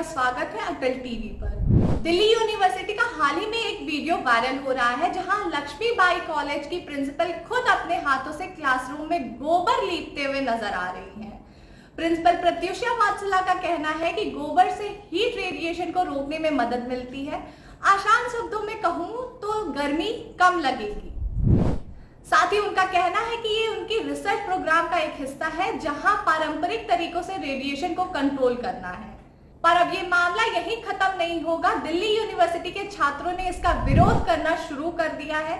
का स्वागत है अटल टीवी पर। दिल्ली यूनिवर्सिटी का हाल ही में एक वीडियो वायरल हो रहा है जहां लक्ष्मीबाई कॉलेज की प्रिंसिपल खुद अपने हाथों से क्लासरूम में गोबर लीपते हुए नजर आ रही हैं। प्रिंसिपल प्रत्युषा वात्सला का कहना है कि गोबर से हीट रेडिएशन को रोकने में मदद मिलती है। आसान शब्दों में कहूं तो गर्मी कम लगेगी। साथ ही उनका कहना है कि ये उनकी रिसर्च प्रोग्राम का एक हिस्सा है जहां पारंपरिक तरीकों से रेडिएशन को कंट्रोल करना है। पर अब ये मामला यहीं खत्म नहीं होगा। दिल्ली यूनिवर्सिटी के छात्रों ने इसका विरोध करना शुरू कर दिया है।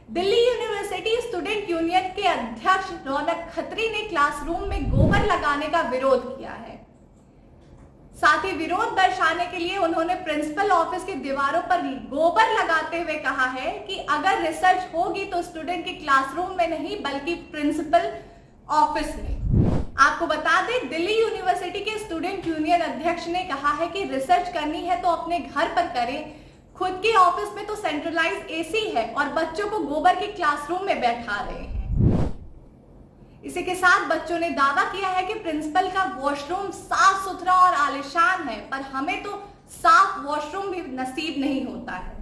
दिल्ली यूनिवर्सिटी स्टूडेंट यूनियन के अध्यक्ष रौनक खत्री ने क्लासरूम में गोबर लगाने का विरोध किया है। साथ ही विरोध दर्शाने के लिए उन्होंने प्रिंसिपल ऑफिस की दीवारों पर गोबर लगाते हुए कहा है कि अगर रिसर्च होगी तो स्टूडेंट के क्लासरूम में नहीं बल्कि प्रिंसिपल ऑफिस में। आपको बता दें, दिल्ली यूनिवर्सिटी के स्टूडेंट यूनियन अध्यक्ष ने कहा है कि रिसर्च करनी है तो अपने घर पर करें। खुद के ऑफिस में तो सेंट्रलाइज एसी है और बच्चों को गोबर के क्लासरूम में बैठा रहे हैं। इसी के साथ बच्चों ने दावा किया है कि प्रिंसिपल का वॉशरूम साफ सुथरा और आलीशान है, पर हमें तो साफ वॉशरूम भी नसीब नहीं होता है।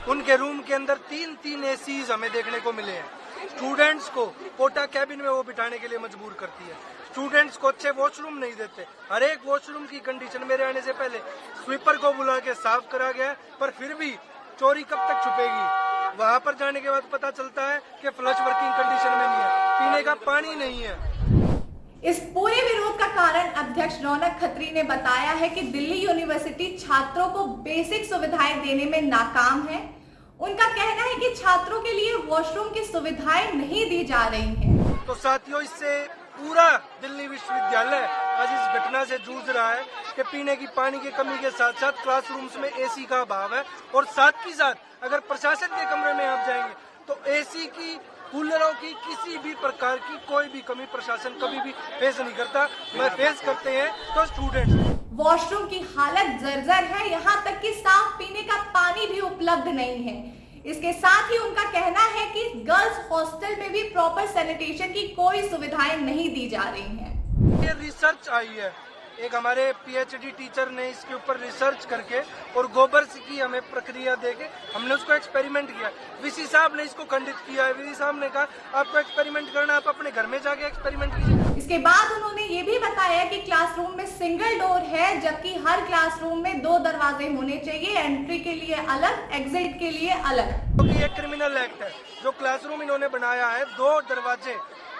उनके रूम के अंदर तीन एसीज हमें देखने को मिले हैं। स्टूडेंट्स को कोटा कैबिन में वो बिठाने के लिए मजबूर करती है। स्टूडेंट्स को अच्छे वॉशरूम नहीं देते। हर एक वॉशरूम की कंडीशन मेरे आने से पहले स्वीपर को बुला के साफ करा गया, पर फिर भी चोरी कब तक छुपेगी। वहां पर जाने के बाद पता चलता है कि फ्लश वर्किंग कंडीशन में नहीं है, पीने का पानी नहीं है। इस पूरे विरोध का कारण अध्यक्ष रौनक खत्री ने बताया है कि दिल्ली यूनिवर्सिटी छात्रों को बेसिक सुविधाएं देने में नाकाम है। उनका कहना है कि छात्रों के लिए वॉशरूम की सुविधाएं नहीं दी जा रही हैं। तो साथियों, इससे पूरा दिल्ली विश्वविद्यालय आज इस घटना से जूझ रहा है कि पीने की पानी की कमी के साथ साथ क्लासरूम्स में एसी का अभाव है, और साथ ही साथ अगर प्रशासन के कमरे में आप जाएंगे तो एसी की, कूलरों की, किसी भी प्रकार की कोई भी कमी प्रशासन कभी भी फेस नहीं करता। मैं फेस करते हैं तो स्टूडेंट्स। वॉशरूम की हालत जर्जर है, यहाँ तक कि साफ पीने का पानी भी उपलब्ध नहीं है। इसके साथ ही उनका कहना है कि गर्ल्स हॉस्टल में भी प्रॉपर सैनिटेशन की कोई सुविधाएं नहीं दी जा रही हैं। ये रिसर्च आई है, एक हमारे पीएचडी टीचर ने इसके ऊपर रिसर्च करके और गोबर की हमें प्रक्रिया देके हमने उसको एक्सपेरिमेंट किया। वीसी साहब ने इसको खंडित किया है। वीसी साहब ने कहा आपको एक्सपेरिमेंट करना, आप अपने घर में जाके एक्सपेरिमेंट कीजिए। इसके बाद उन्होंने ये भी बताया कि क्लासरूम में सिंगल डोर है, जबकि हर क्लासरूम में 2 दरवाजे होने चाहिए, एंट्री के लिए अलग, एग्जिट के लिए अलग। क्योंकि ये क्रिमिनल एक्ट है। जो क्लासरूम इन्होंने बनाया है, 2 दरवाजे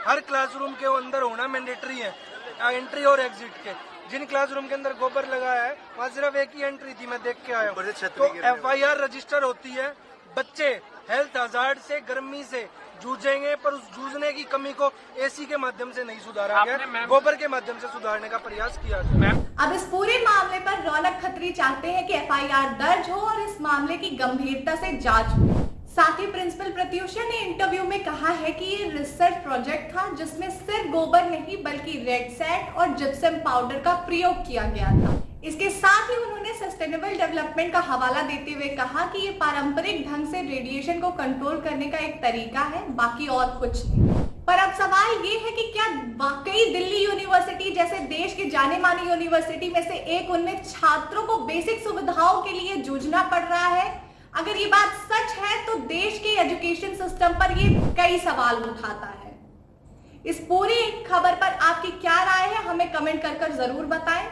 हर क्लासरूम के अंदर होना मैंडेटरी है, एंट्री और एग्जिट के। जिन क्लासरूम के अंदर गोबर लगाया है वहाँ सिर्फ एक ही एंट्री थी, मैं देख के आया हूँ। तो FIR रजिस्टर होती है। बच्चे हेल्थ हजार्ड से, गर्मी से जूझेंगे, पर उस जूझने की कमी को एसी के माध्यम से नहीं सुधारा गया, गोबर के माध्यम से सुधारने का प्रयास किया गया। अब इस पूरे मामले पर रौनक खत्री चाहते हैं कि FIR दर्ज हो और इस मामले की गंभीरता से जांच हो। साथ ही प्रिंसिपल प्रत्युषा ने इंटरव्यू में कहा है कि ये रिसर्च प्रोजेक्ट था जिसमें सिर्फ गोबर नहीं बल्कि रेड सैंड और जिप्सम पाउडर का प्रयोग किया गया था। इसके साथ ही उन्होंने सस्टेनेबल डेवलपमेंट का हवाला देते हुए कहा कि ये पारंपरिक ढंग से रेडिएशन को कंट्रोल करने का एक तरीका है, बाकी और कुछ नहीं। पर अब सवाल ये है कि क्या वाकई दिल्ली यूनिवर्सिटी जैसे देश की जाने मानी यूनिवर्सिटी में से एक, उनमें छात्रों को बेसिक सुविधाओं के लिए जूझना पड़ रहा है? अगर ये बात सच है तो देश के एजुकेशन सिस्टम पर ये कई सवाल उठाता है। इस पूरी खबर पर आपकी क्या राय है, हमें कमेंट कर जरूर बताएं।